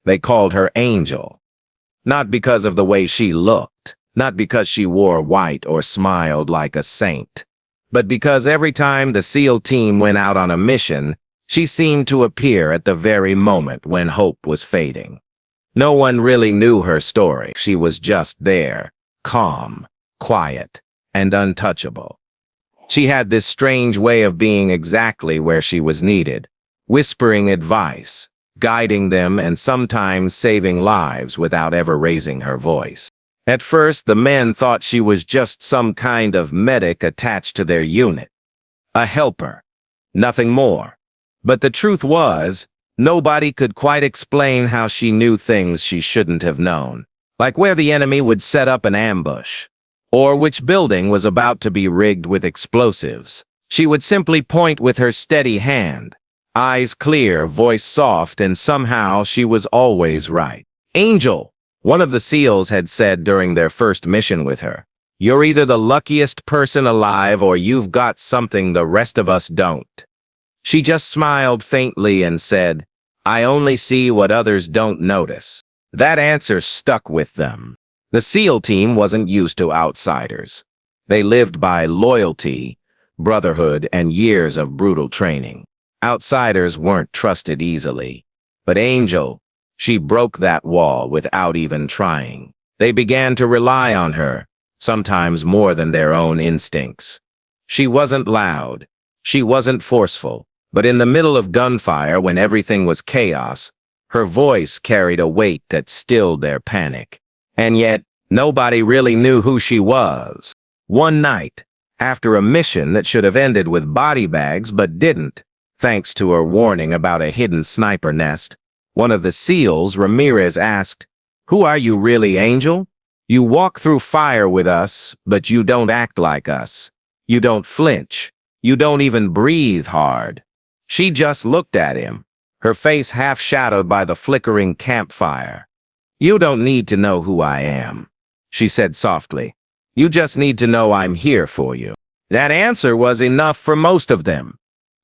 They called her Angel. Not because of the way she looked, not because she wore white or smiled like a saint, but because every time the SEAL team went out on a mission, she seemed to appear at the very moment when hope was fading. No one really knew her story. She was just there, calm, quiet, and untouchable. She had this strange way of being exactly where she was needed, whispering advice, guiding them, and sometimes saving lives without ever raising her voice. At first, the men thought she was just some kind of medic attached to their unit. A helper. Nothing more. But the truth was, nobody could quite explain how she knew things she shouldn't have known, like where the enemy would set up an ambush, or which building was about to be rigged with explosives. She would simply point with her steady hand, eyes clear, voice soft, and somehow she was always right. Angel, one of the SEALs had said during their first mission with her, "You're either the luckiest person alive or you've got something the rest of us don't." She just smiled faintly and said, "I only see what others don't notice." That answer stuck with them. The SEAL team wasn't used to outsiders. They lived by loyalty, brotherhood, and years of brutal training. Outsiders weren't trusted easily. But Angel, she broke that wall without even trying. They began to rely on her, sometimes more than their own instincts. She wasn't loud. She wasn't forceful. But in the middle of gunfire, when everything was chaos, her voice carried a weight that stilled their panic. And yet, nobody really knew who she was. One night, after a mission that should have ended with body bags but didn't, thanks to her warning about a hidden sniper nest, one of the SEALs, Ramirez, asked, "Who are you really, Angel? You walk through fire with us, but you don't act like us. You don't flinch. You don't even breathe hard." She just looked at him, her face half shadowed by the flickering campfire. "You don't need to know who I am," she said softly. "You just need to know I'm here for you." That answer was enough for most of them.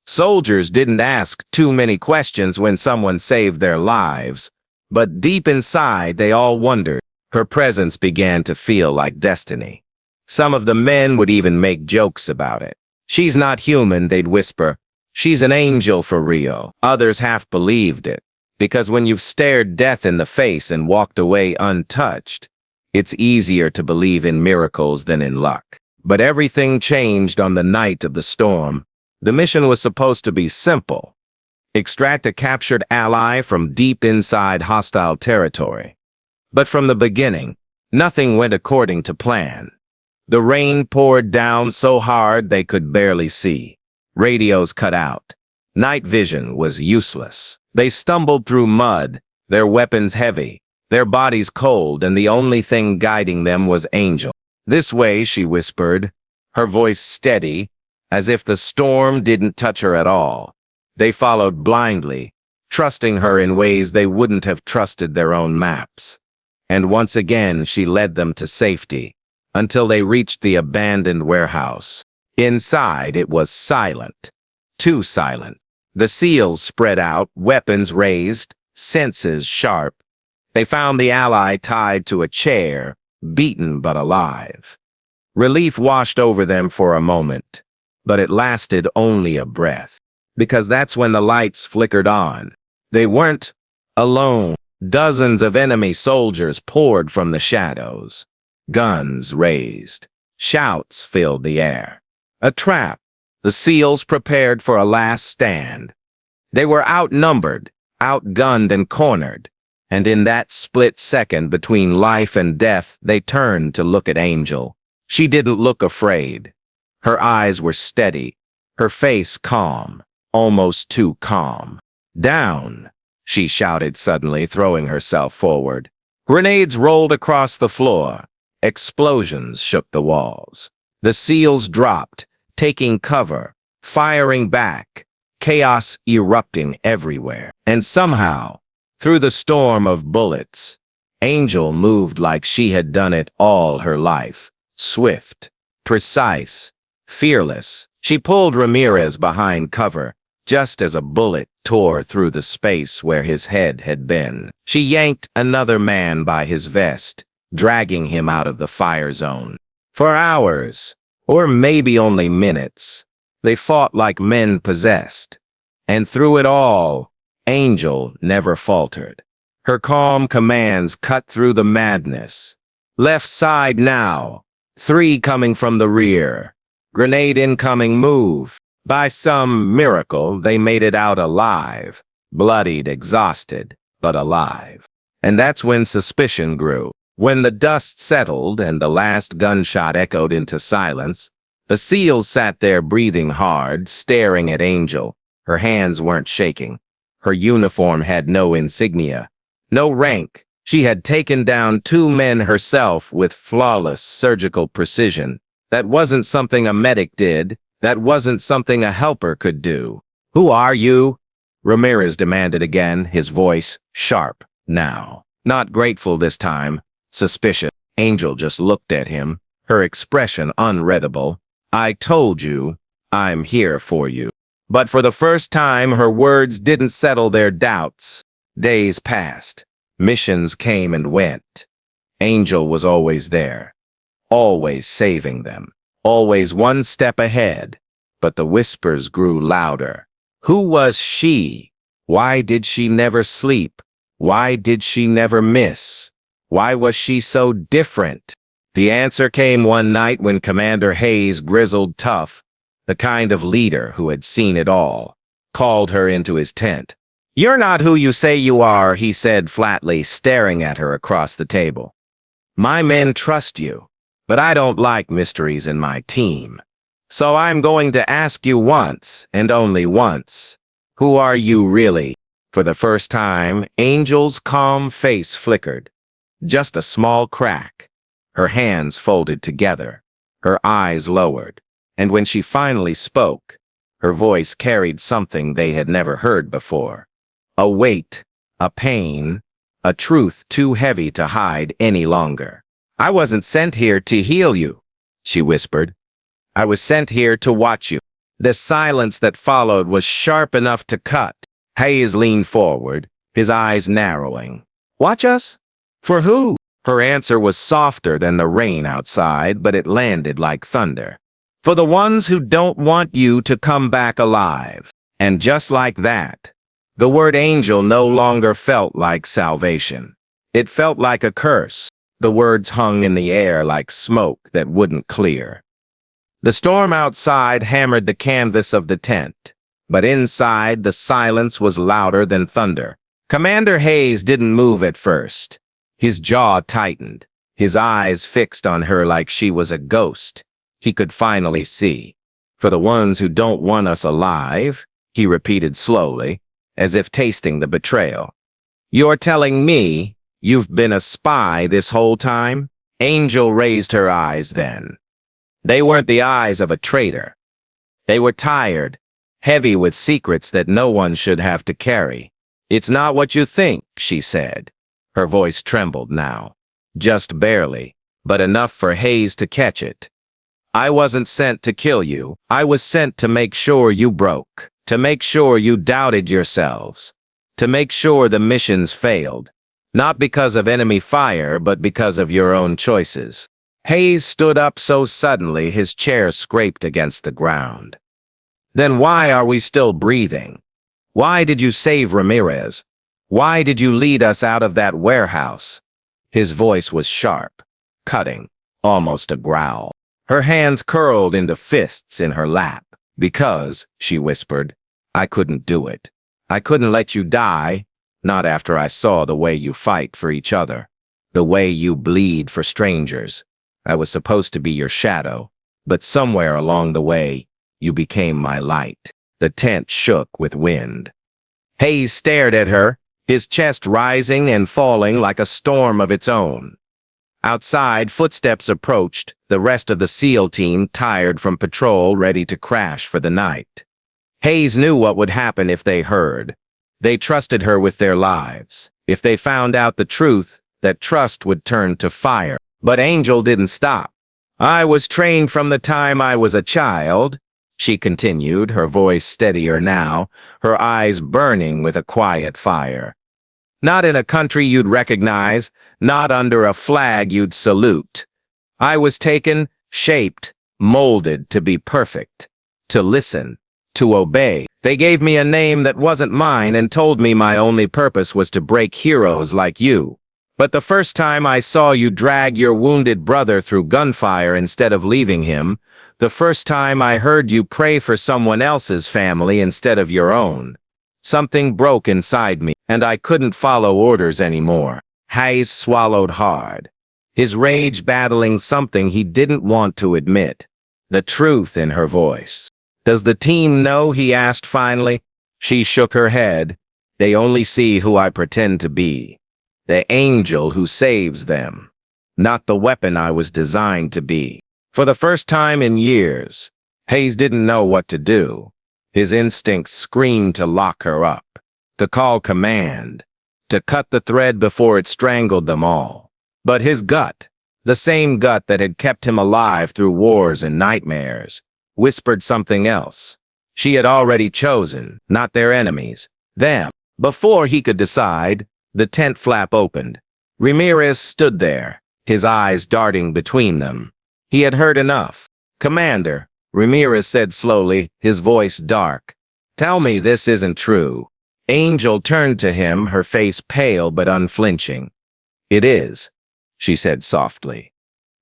Soldiers didn't ask too many questions when someone saved their lives, but deep inside they all wondered. Her presence began to feel like destiny. Some of the men would even make jokes about it. "She's not human," they'd whisper. "She's an angel for real." Others half believed it, because when you've stared death in the face and walked away untouched, it's easier to believe in miracles than in luck. But everything changed on the night of the storm. The mission was supposed to be simple. Extract a captured ally from deep inside hostile territory. But from the beginning, nothing went according to plan. The rain poured down so hard they could barely see. Radios cut out. Night vision was useless. They stumbled through mud, their weapons heavy, their bodies cold, and the only thing guiding them was Angel. "This way," she whispered, her voice steady, as if the storm didn't touch her at all. They followed blindly, trusting her in ways they wouldn't have trusted their own maps. And once again she led them to safety, until they reached the abandoned warehouse. Inside it was silent. Too silent. The SEALs spread out, weapons raised, senses sharp. They found the ally tied to a chair, beaten but alive. Relief washed over them for a moment, but it lasted only a breath, because that's when the lights flickered on. They weren't alone. Dozens of enemy soldiers poured from the shadows. Guns raised. Shouts filled the air. A trap. The SEALs prepared for a last stand. They were outnumbered, outgunned, and cornered. And in that split second between life and death, they turned to look at Angel. She didn't look afraid. Her eyes were steady, her face calm, almost too calm. "Down!" she shouted suddenly, throwing herself forward. Grenades rolled across the floor. Explosions shook the walls. The SEALs dropped, taking cover, firing back, chaos erupting everywhere. And somehow, through the storm of bullets, Angel moved like she had done it all her life. Swift, precise, fearless. She pulled Ramirez behind cover, just as a bullet tore through the space where his head had been. She yanked another man by his vest, dragging him out of the fire zone. For hours, or maybe only minutes, they fought like men possessed. And through it all, Angel never faltered. Her calm commands cut through the madness. Left side now. 3 coming from the rear. Grenade incoming, move. By some miracle, they made it out alive. Bloodied, exhausted, but alive. And that's when suspicion grew. When the dust settled and the last gunshot echoed into silence, the SEAL sat there breathing hard, staring at Angel. Her hands weren't shaking. Her uniform had no insignia, no rank. She had taken down 2 men herself with flawless surgical precision. That wasn't something a medic did. That wasn't something a helper could do. Who are you? Ramirez demanded again, his voice sharp now. Not grateful this time. Suspicious. Angel just looked at him, her expression unreadable. I told you, I'm here for you. But for the first time, her words didn't settle their doubts. Days passed. Missions came and went. Angel was always there, always saving them, always one step ahead. But the whispers grew louder. Who was she? Why did she never sleep? Why did she never miss? Why was she so different? The answer came one night when Commander Hayes, grizzled tough, the kind of leader who had seen it all, called her into his tent. You're not who you say you are, he said flatly, staring at her across the table. My men trust you, but I don't like mysteries in my team. So I'm going to ask you once, and only once. Who are you really? For the first time, Angel's calm face flickered. Just a small crack. Her hands folded together, her eyes lowered, and when she finally spoke, her voice carried something they had never heard before. A weight, a pain, a truth too heavy to hide any longer. I wasn't sent here to heal you, she whispered. I was sent here to watch you. The silence that followed was sharp enough to cut. Hayes leaned forward, his eyes narrowing. Watch us? For who? Her answer was softer than the rain outside, but it landed like thunder. For the ones who don't want you to come back alive. And just like that, the word angel no longer felt like salvation. It felt like a curse. The words hung in the air like smoke that wouldn't clear. The storm outside hammered the canvas of the tent, but inside the silence was louder than thunder. Commander Hayes didn't move at first. His jaw tightened, his eyes fixed on her like she was a ghost. He could finally see. For the ones who don't want us alive, he repeated slowly, as if tasting the betrayal. You're telling me you've been a spy this whole time? Angel raised her eyes then. They weren't the eyes of a traitor. They were tired, heavy with secrets that no one should have to carry. It's not what you think, she said. Her voice trembled now. Just barely, but enough for Hayes to catch it. I wasn't sent to kill you. I was sent to make sure you broke, to make sure you doubted yourselves, to make sure the missions failed. Not because of enemy fire, but because of your own choices. Hayes stood up so suddenly his chair scraped against the ground. Then why are we still breathing? Why did you save Ramirez? Why did you lead us out of that warehouse? His voice was sharp, cutting, almost a growl. Her hands curled into fists in her lap. Because, she whispered, I couldn't do it. I couldn't let you die, not after I saw the way you fight for each other, the way you bleed for strangers. I was supposed to be your shadow, but somewhere along the way, you became my light. The tent shook with wind. Hayes stared at her, his chest rising and falling like a storm of its own. Outside, footsteps approached, the rest of the SEAL team tired from patrol, ready to crash for the night. Hayes knew what would happen if they heard. They trusted her with their lives. If they found out the truth, that trust would turn to fire. But Angel didn't stop. I was trained from the time I was a child, she continued, her voice steadier now, her eyes burning with a quiet fire. Not in a country you'd recognize, not under a flag you'd salute. I was taken, shaped, molded to be perfect, to listen, to obey. They gave me a name that wasn't mine and told me my only purpose was to break heroes like you. But the first time I saw you drag your wounded brother through gunfire instead of leaving him, the first time I heard you pray for someone else's family instead of your own, something broke inside me, and I couldn't follow orders anymore. Hayes swallowed hard, his rage battling something he didn't want to admit, the truth in her voice. Does the team know? He asked finally. She shook her head. They only see who I pretend to be. The angel who saves them, not the weapon I was designed to be. For the first time in years, Hayes didn't know what to do. His instincts screamed to lock her up, to call command, to cut the thread before it strangled them all. But his gut, the same gut that had kept him alive through wars and nightmares, whispered something else. She had already chosen, not their enemies, them. Before he could decide, the tent flap opened. Ramirez stood there, his eyes darting between them. He had heard enough. Commander, Ramirez said slowly, his voice dark. Tell me this isn't true. Angel turned to him, her face pale but unflinching. It is, she said softly.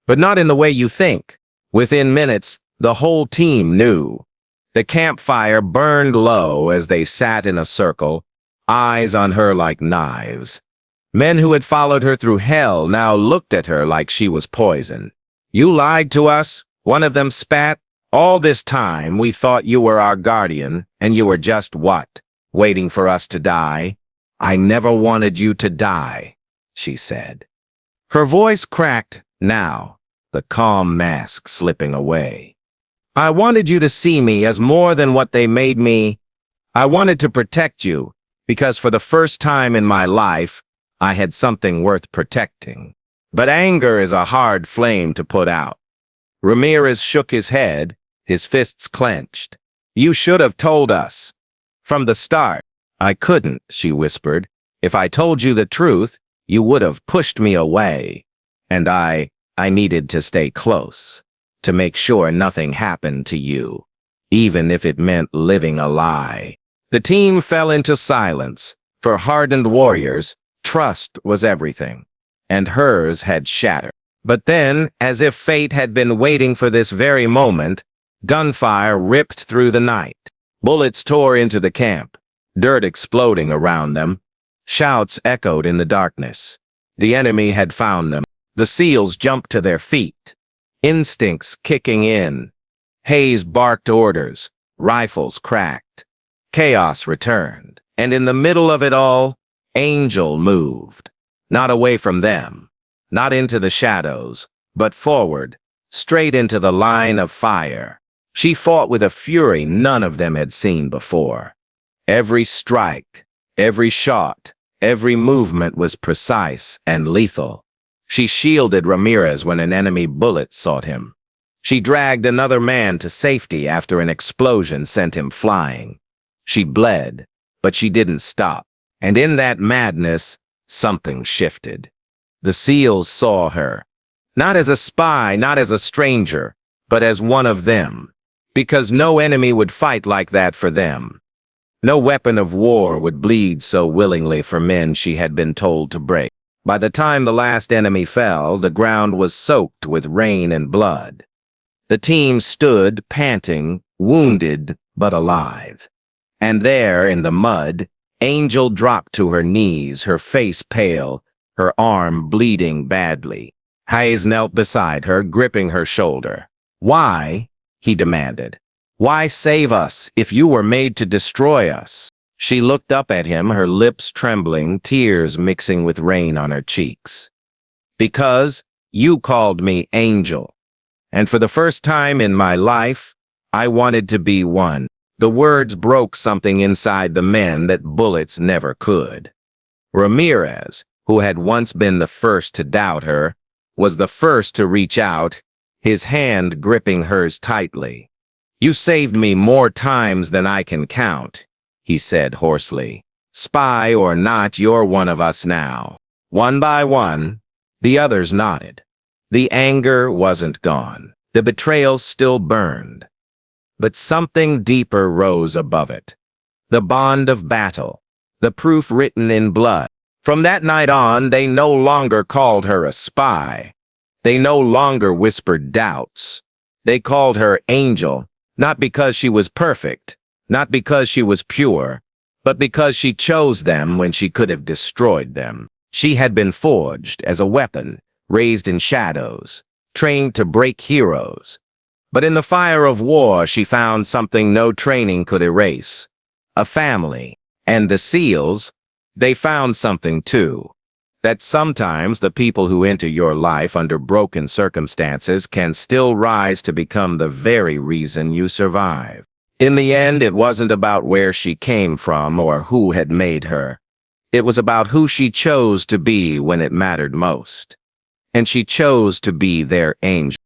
But not in the way you think. Within minutes, the whole team knew. The campfire burned low as they sat in a circle, eyes on her like knives. Men who had followed her through hell now looked at her like she was poison. You lied to us, one of them spat. All this time we thought you were our guardian, and you were just what? Waiting for us to die? I never wanted you to die, she said. Her voice cracked now, the calm mask slipping away. I wanted you to see me as more than what they made me. I wanted to protect you, because for the first time in my life, I had something worth protecting. But anger is a hard flame to put out. Ramirez shook his head, his fists clenched. You should have told us. From the start. I couldn't, she whispered. If I told you the truth, you would have pushed me away. And I needed to stay close, to make sure nothing happened to you, even if it meant living a lie. The team fell into silence. For hardened warriors, trust was everything, and hers had shattered. But then, as if fate had been waiting for this very moment, gunfire ripped through the night. Bullets tore into the camp, dirt exploding around them. Shouts echoed in the darkness. The enemy had found them. The SEALs jumped to their feet, instincts kicking in. Hayes barked orders, rifles cracked. Chaos returned, and in the middle of it all, Angel moved. Not away from them, not into the shadows, but forward, straight into the line of fire. She fought with a fury none of them had seen before. Every strike, every shot, every movement was precise and lethal. She shielded Ramirez when an enemy bullet sought him. She dragged another man to safety after an explosion sent him flying. She bled, but she didn't stop. And in that madness, something shifted. The SEALs saw her, not as a spy, not as a stranger, but as one of them, because no enemy would fight like that for them. No weapon of war would bleed so willingly for men she had been told to break. By the time the last enemy fell, the ground was soaked with rain and blood. The team stood, panting, wounded but alive. And there, in the mud, Angel dropped to her knees, her face pale, her arm bleeding badly. Hayes knelt beside her, gripping her shoulder. Why? He demanded. Why save us if you were made to destroy us? She looked up at him, her lips trembling, tears mixing with rain on her cheeks. Because you called me Angel. And for the first time in my life, I wanted to be one. The words broke something inside the men that bullets never could. Ramirez, who had once been the first to doubt her, was the first to reach out, his hand gripping hers tightly. You saved me more times than I can count, he said hoarsely. Spy or not, you're one of us now. One by one, the others nodded. The anger wasn't gone. The betrayal still burned. But something deeper rose above it. The bond of battle. The proof written in blood. From that night on, they no longer called her a spy. They no longer whispered doubts. They called her Angel, not because she was perfect, not because she was pure, but because she chose them when she could have destroyed them. She had been forged as a weapon, raised in shadows, trained to break heroes. But in the fire of war, she found something no training could erase. A family. And the SEALs, they found something too. That sometimes the people who enter your life under broken circumstances can still rise to become the very reason you survive. In the end, it wasn't about where she came from or who had made her. It was about who she chose to be when it mattered most. And she chose to be their angel.